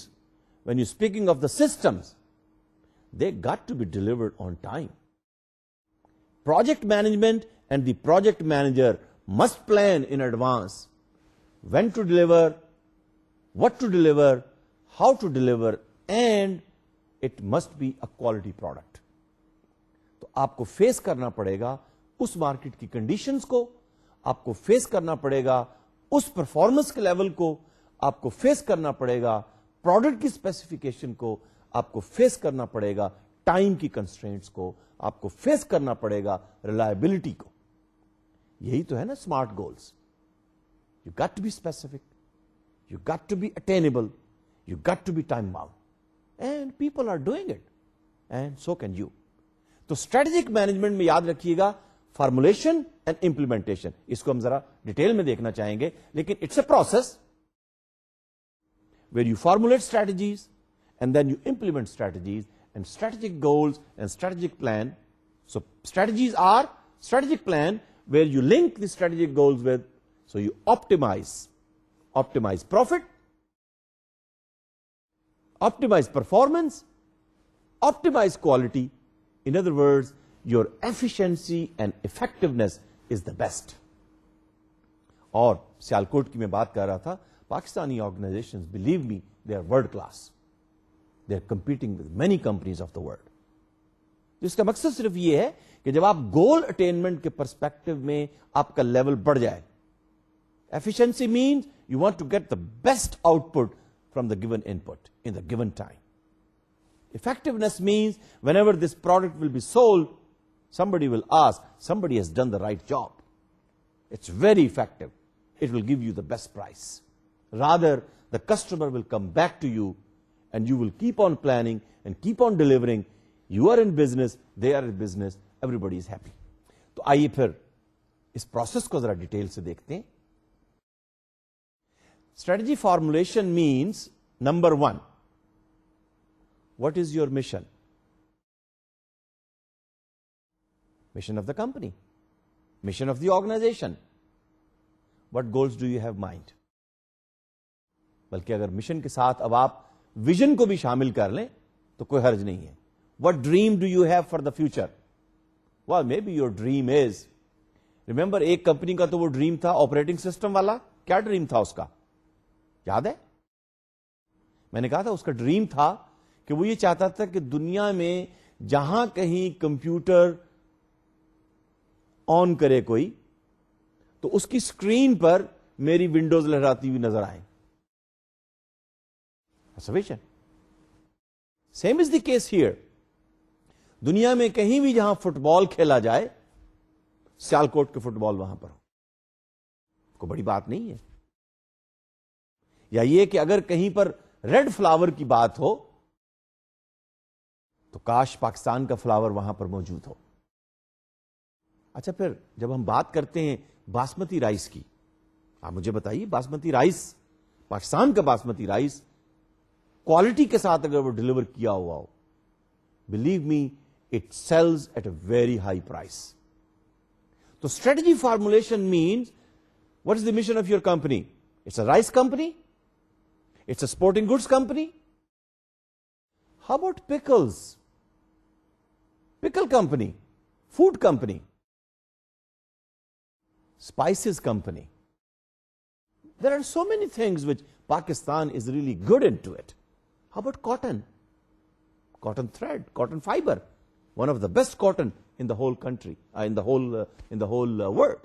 when you're speaking of the systems, they got to be delivered on time. Project management and the project manager must plan in advance when to deliver, what to deliver, how to deliver, and it must be a quality product. तो आपको face करना पड़ेगा उस market की conditions को, आपको face करना पड़ेगा उस परफॉर्मेंस के लेवल को, आपको फेस करना पड़ेगा प्रोडक्ट की स्पेसिफिकेशन को, आपको फेस करना पड़ेगा टाइम की कंस्ट्रेंट्स को, आपको फेस करना पड़ेगा रिलायबिलिटी को. यही तो है ना smart goals. You got to be specific, you got to be attainable, you got to be time bound, and people are doing it, and so can you. तो स्ट्रेटेजिक मैनेजमेंट में याद रखिएगा, फॉर्मुलेशन एंड इंप्लीमेंटेशन. इसको हम जरा detail में देखना चाहेंगे, लेकिन it's a process where you formulate strategies and then you implement strategies and strategic goals and strategic plan. So strategies are strategic plan where you link the strategic goals with, so you optimize profit, optimize performance, optimize quality. In other words, your efficiency and effectiveness is the best. और सियालकोट की मैं बात कर रहा था, Pakistani organizations, believe me, they are world class. They are competing with many companies of the world. इसका मकसद सिर्फ ये है कि जब आप गोल अटेनमेंट के पर्सपेक्टिव में आपका लेवल बढ़ जाए. Efficiency means you want to get the best output from the given input in the given time. Effectiveness means whenever this product will be sold, somebody will ask, somebody has done the right job. It's very effective. It will give you the best price. Rather, the customer will come back to you and you will keep on planning and keep on delivering. You are in business, they are in business, everybody is happy. तो आइए फिर इस process को जरा detail से देखते हैं. Strategy formulation means, number one, what is your mission? Mission of the company, mission of the organization. What goals do you have in mind? बल्कि अगर मिशन के साथ अब आप विजन को भी शामिल कर लें तो कोई हर्ज नहीं है। What dream do you have for the future? Well, maybe your dream is, remember एक कंपनी का तो वो ड्रीम था ऑपरेटिंग सिस्टम वाला, क्या ड्रीम था उसका, याद है? मैंने कहा था उसका ड्रीम था कि वो ये चाहता था कि दुनिया में जहां कहीं कंप्यूटर ऑन करे कोई तो उसकी स्क्रीन पर मेरी विंडोज लहराती हुई नजर आए। Vision. Same is the case here. दुनिया में कहीं भी जहां फुटबॉल खेला जाए, सियालकोट के फुटबॉल वहां पर हो, कोई बड़ी बात नहीं है। या ये कि अगर कहीं पर रेड फ्लावर की बात हो तो काश पाकिस्तान का फ्लावर वहां पर मौजूद हो। अच्छा, फिर जब हम बात करते हैं बासमती राइस की, आप मुझे बताइए, बासमती राइस, पाकिस्तान का बासमती राइस क्वालिटी के साथ अगर वो डिलीवर किया हुआ हो, believe me, it sells at a very high price. So strategy formulation means, what is the mission of your company? It's a rice company? It's a sporting goods company? How about pickles? Pickle company, food company, spices company. There are so many things which Pakistan is really good into it. How about cotton? Cotton thread, cotton fiber. One of the best cotton in the whole country, in the whole world.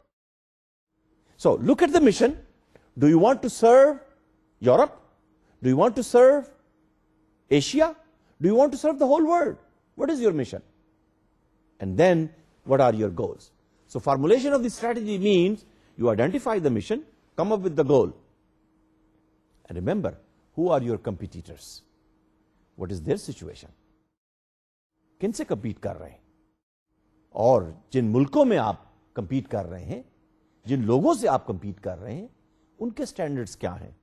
So look at the mission. Do you want to serve Europe? Do you want to serve Asia? Do you want to serve the whole world? What is your mission? And then what are your goals? So formulation of the strategy means you identify the mission, come up with the goal. And remember, who are your competitors? What is their situation? किनसे compete कर रहे हैं, और जिन मुल्कों में आप compete कर रहे हैं, जिन लोगों से आप कंपीट कर रहे हैं, उनके स्टैंडर्ड्स क्या हैं?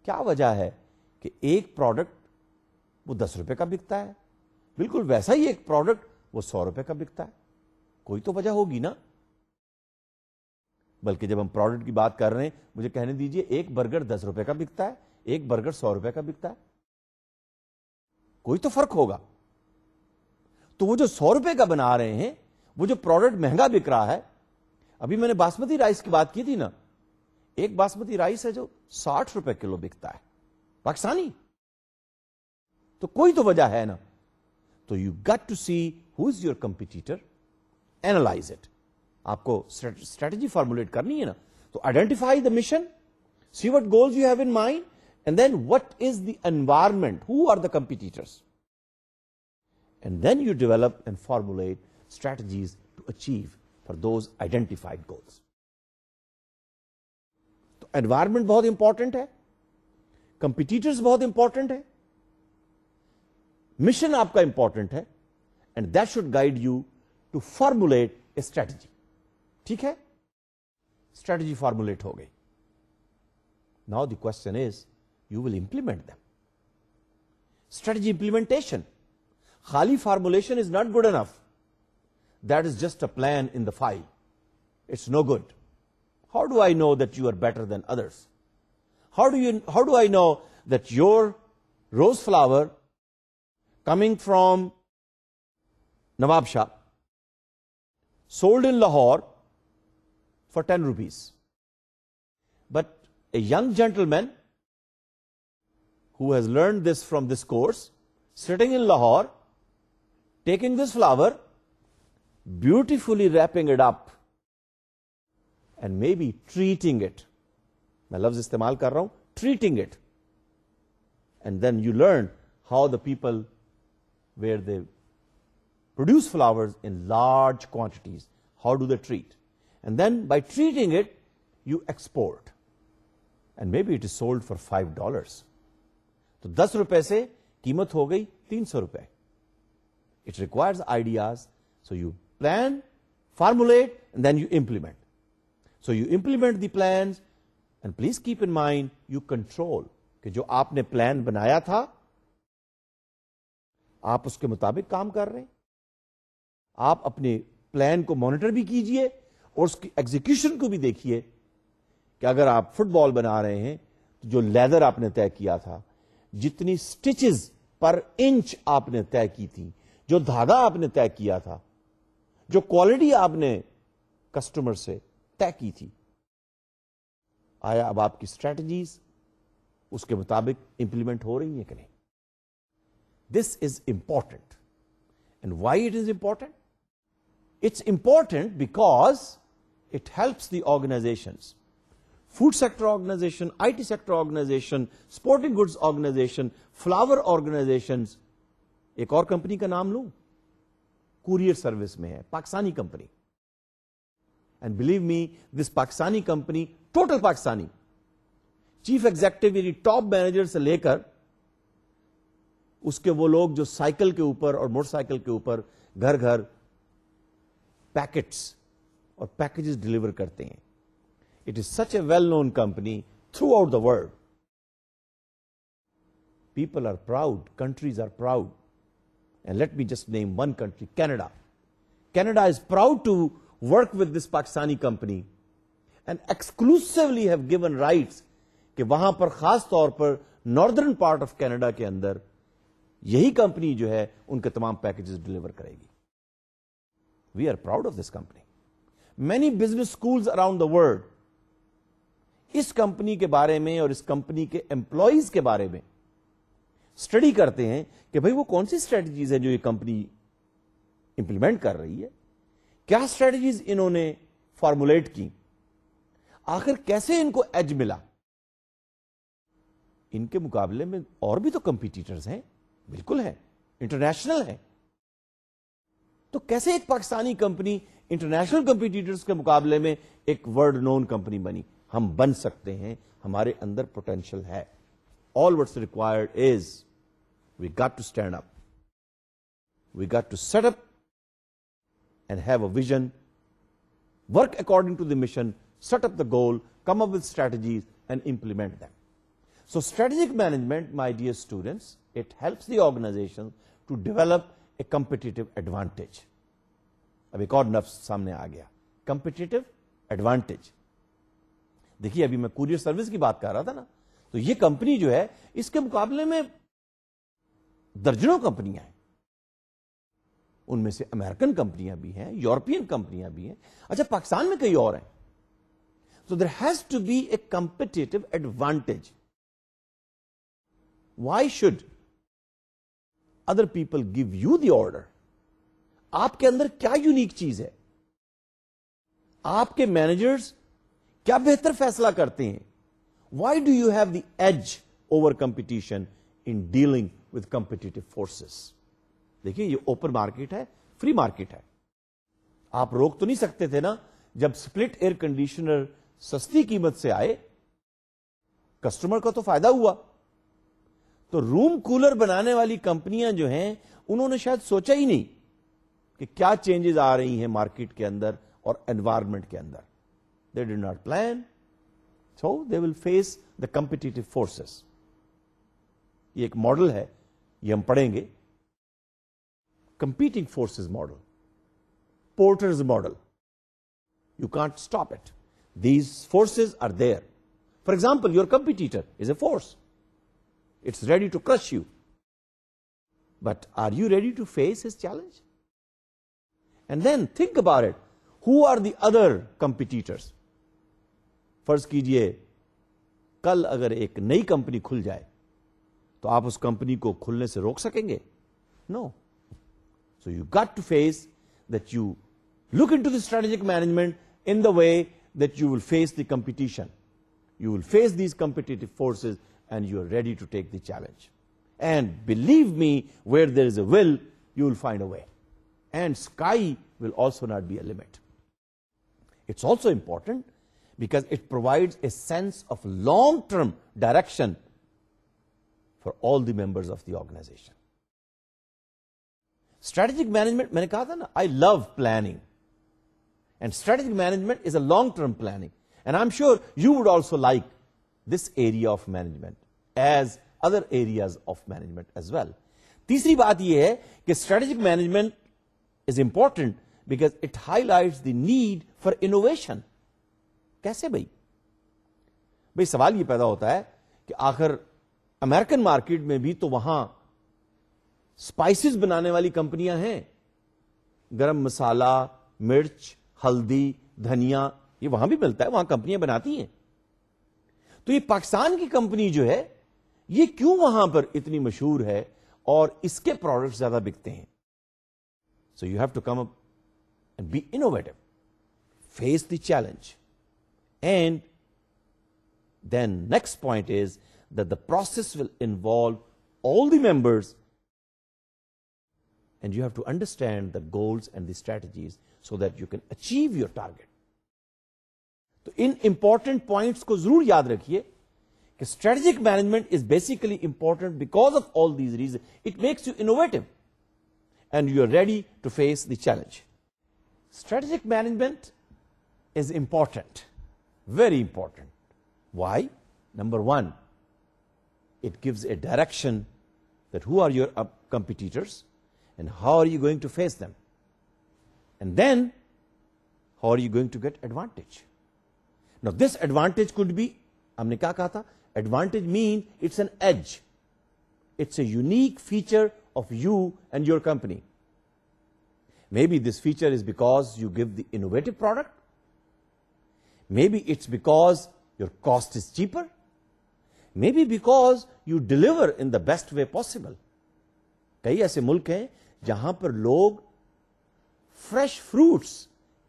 क्या वजह है कि एक प्रोडक्ट वो 10 रुपए का बिकता है, बिल्कुल वैसा ही एक प्रोडक्ट वो 100 रुपए का बिकता है? कोई तो वजह होगी ना। बल्कि जब हम प्रोडक्ट की बात कर रहे हैं, मुझे कहने दीजिए, एक बर्गर 10 रुपए का बिकता है, एक बर्गर 100 रुपए का बिकता है, कोई तो फर्क होगा। तो वो जो 100 रुपए का बना रहे हैं, वो जो प्रोडक्ट महंगा बिक रहा है, अभी मैंने बासमती राइस की बात की थी ना, एक बासमती राइस है जो 60 रुपए किलो बिकता है पाकिस्तानी, तो कोई तो वजह है ना। तो you got to see who is your competitor, analyze it. आपको स्ट्रेटजी फॉर्मुलेट करनी है ना, तो identify the mission, see what goals you have in mind, and then what is the environment, who are the competitors, and then you develop and formulate strategies to achieve for those identified goals. तो environment बहुत important है, competitors बहुत important है, mission आपका important है, and that should guide you to formulate a strategy. ठीक है, strategy formulate हो गई. Now the question is, you will implement them. Strategy implementation. Khali formulation is not good enough. That is just a plan in the file. It's no good. How do I know that you are better than others? How do I know that your rose flower coming from Nawab Shah sold in Lahore for 10 rupees, but a young gentleman who has learned this from this course, sitting in Lahore, taking this flower, beautifully wrapping it up, and maybe treating it. मैं लफ्ज इस्तेमाल कर रहा हूं, treating it. And then you learn how the people, where they produce flowers in large quantities, how do they treat? And then by treating it, you export. And maybe it is sold for $5. तो 10 रुपए से कीमत हो गई 300 रुपए. It requires ideas, so you plan, formulate, and then you implement. So you implement the plans, and please keep in mind, you control कि जो आपने प्लान बनाया था, आप उसके मुताबिक काम कर रहे हैं. आप अपने प्लान को मॉनिटर भी कीजिए और उसकी एग्जीक्यूशन को भी देखिए कि अगर आप फुटबॉल बना रहे हैं जो लेदर आपने तय किया था, जितनी स्टिचेस पर इंच आपने तय की थी, जो धागा आपने तय किया था, जो क्वालिटी आपने कस्टमर से तय की थी, आया अब आपकी स्ट्रेटजीज उसके मुताबिक इंप्लीमेंट हो रही है कि नहीं? This is important. And why it is important? It's important because it helps the organizations, food sector organization, IT sector organization, sporting goods organization, flower organizations. एक और कंपनी का नाम लूं, कुरियर सर्विस में है, Pakistani company. And believe me, this Pakistani company, total Pakistani, chief executive यानी top manager से लेकर उसके वो लोग जो साइकिल के ऊपर और मोटरसाइकिल के ऊपर घर घर पैकेट्स और पैकेजेस डिलीवर करते हैं. It is such a well known company throughout the world. People are proud, countries are proud. And let me just name one country, Canada. Canada is proud to work with this Pakistani company and exclusively have given rights कि वहां पर खास तौर पर northern part of Canada के अंदर यही company जो है उनके तमाम पैकेजेस डिलीवर करेगी. We are proud of this company. Many business schools around the world इस कंपनी के बारे में और इस कंपनी के एम्प्लॉइज के बारे में स्टडी करते हैं कि भाई वो कौन सी स्ट्रेटजीज है जो ये कंपनी इंप्लीमेंट कर रही है, क्या स्ट्रेटजीज इन्होंने फॉर्मुलेट की, आखिर कैसे इनको एज मिला. इनके मुकाबले में और भी तो कंपीटिटर्स हैं, बिल्कुल है, इंटरनेशनल है. तो कैसे एक पाकिस्तानी कंपनी इंटरनेशनल कंपीटिटर्स के मुकाबले में एक वर्ल्ड नोन कंपनी बनी? हम बन सकते हैं, हमारे अंदर पोटेंशियल है. All what's required is we got to stand up. We got to set up and have a vision, work according to the mission, set up the goal, come up with strategies and implement them. So strategic management, my dear students, it helps the organization to develop a competitive advantage. अब एक और लफ्ज सामने आ गया, competitive advantage. देखिए अभी मैं courier service की बात कर रहा था ना, तो ये कंपनी जो है इसके मुकाबले में दर्जनों कंपनियां हैं. उनमें से अमेरिकन कंपनियां भी हैं, यूरोपियन कंपनियां भी हैं, अच्छा पाकिस्तान में कई और हैं. So there has to be a competitive advantage. Why should other people give you the order? आपके अंदर क्या यूनिक चीज है? आपके मैनेजर्स क्या बेहतर फैसला करते हैं? Why do you have the edge over competition in dealing with competitive forces? देखिए ये ओपन मार्केट है, फ्री मार्केट है. आप रोक तो नहीं सकते थे ना, जब स्प्लिट एयर कंडीशनर सस्ती कीमत से आए, कस्टमर का तो फायदा हुआ. तो रूम कूलर बनाने वाली कंपनियां जो हैं उन्होंने शायद सोचा ही नहीं कि क्या चेंजेस आ रही हैं मार्केट के अंदर और एनवायरमेंट के अंदर. They did not plan. So they will face the competitive forces. ये एक मॉडल है, ये हम पढ़ेंगे. Competing forces model, Porter's model. You can't stop it. These forces are there. For example, your competitor is a force. It's ready to crush you. But are you ready to face his challenge? And then think about it. Who are the other competitors? फर्ज कीजिए कल अगर एक नई company खुल जाए तो आप उस कंपनी को खुलने से रोक सकेंगे? No. So you got to face that you look into the strategic management in the way that you will face the competition. You will face these competitive forces and you are ready to take the challenge. And believe me, where there is a will you will find a way. And sky will also not be a limit. It's also important because it provides a sense of long-term direction for all the members of the organization. Strategic management, मैंने कहा था ना, I love planning. And strategic management is a long-term planning. And I'm sure you would also like this area of management as other areas of management as well. तीसरी बात यह है कि strategic management is important because it highlights the need for innovation. कैसे भाई? सवाल ये पैदा होता है कि आखिर अमेरिकन मार्केट में भी तो वहां स्पाइसेस बनाने वाली कंपनियां हैं, गरम मसाला, मिर्च, हल्दी, धनिया, ये वहां भी मिलता है, वहां कंपनियां बनाती हैं। तो ये पाकिस्तान की कंपनी जो है ये क्यों वहां पर इतनी मशहूर है और इसके प्रोडक्ट्स ज्यादा बिकते हैं? So you have to come up and be innovative, face the challenge, and then next point is that the process will involve all the members and you have to understand the goals and the strategies so that you can achieve your target. तो इन important points को जरूर याद रखिए कि strategic management is basically important because of all these reasons. It makes you innovative and you are ready to face the challenge. Strategic management is important, very important. Why? Number one, it gives a direction that who are your competitors and how are you going to face them. And then, how are you going to get advantage? Now, this advantage could be, हमने क्या कहा था? Advantage means it's an edge. It's a unique feature of you and your company. Maybe this feature is because you give the innovative product. Maybe it's because your cost is cheaper. Maybe because you deliver in the best way possible. कई ऐसे मुल्क हैं जहां पर लोग fresh fruits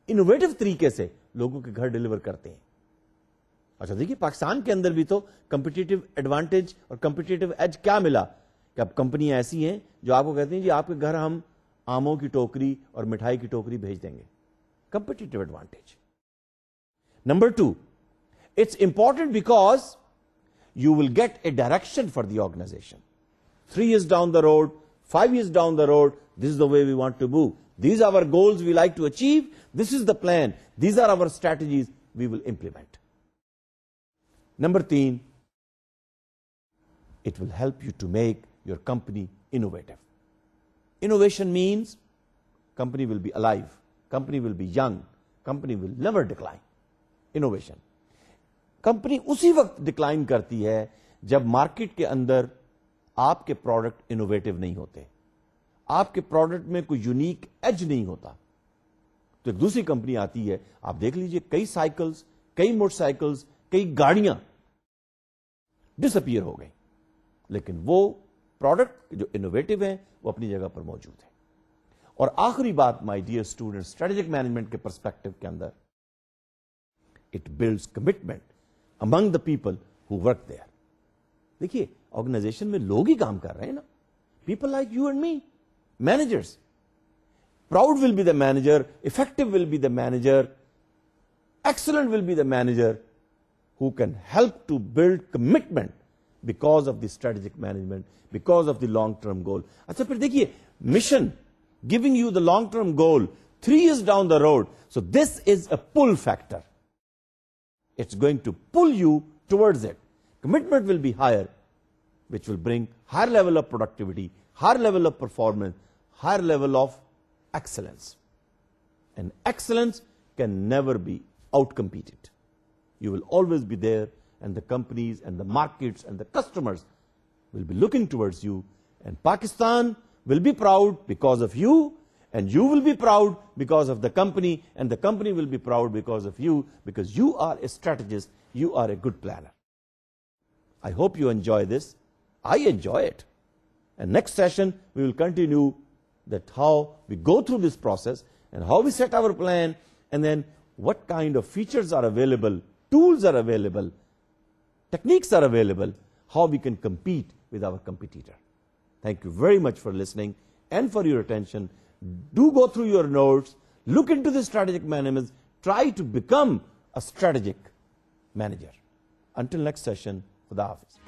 innovative तरीके से लोगों के घर डिलीवर करते हैं। अच्छा देखिए, पाकिस्तान के अंदर भी तो कंपिटिटिव एडवांटेज और कंपिटिटिव एज क्या मिला कि अब कंपनियां ऐसी हैं जो आपको कहती हैं जी आपके घर हम आमों की टोकरी और मिठाई की टोकरी भेज देंगे। Competitive advantage. Number two, it's important because you will get a direction for the organization. 3 years down the road, 5 years down the road, this is the way we want to move. These are our goals we like to achieve. This is the plan. These are our strategies we will implement. Number 3, it will help you to make your company innovative. Innovation means company will be alive, company will be young, company will never decline. Innovation. Company उसी वक्त decline करती है जब market के अंदर आपके product innovative नहीं होते, आपके प्रोडक्ट में कोई यूनिक एज नहीं होता। तो एक दूसरी कंपनी आती है, आप देख लीजिए कई साइकिल्स, कई मोटरसाइकिल्स, कई गाड़ियां डिसअपीयर हो गई, लेकिन वो प्रोडक्ट जो इनोवेटिव है वो अपनी जगह पर मौजूद है। और आखिरी बात my dear student, strategic management के पर्सपेक्टिव के अंदर, it builds commitment among the people who work there. देखिए, ऑर्गेनाइजेशन में लोग ही काम कर रहे हैं ना, people like you and me, managers. Proud will be the manager, effective will be the manager, excellent will be the manager who can help to build commitment because of the strategic management, because of the long-term goal. अच्छा फिर देखिए, mission, giving you the long-term goal, 3 years down the road. So this is a pull factor. It's going to pull you towards it. Commitment will be higher, which will bring higher level of productivity, higher level of performance, higher level of excellence. And excellence can never be outcompeted. You will always be there, and the companies and the markets and the customers will be looking towards you, and Pakistan will be proud because of you, and you will be proud because of the company, and the company will be proud because of you, because you are a strategist, you are a good planner. I hope you enjoy this. I enjoy it. And next session, we will continue that how we go through this process and how we set our plan, and then what kind of features are available, tools are available, techniques are available, how we can compete with our competitor. Thank you very much for listening and for your attention. Do go through your notes, look into the strategic management, try to become a strategic manager. Until next session, Khuda Hafiz.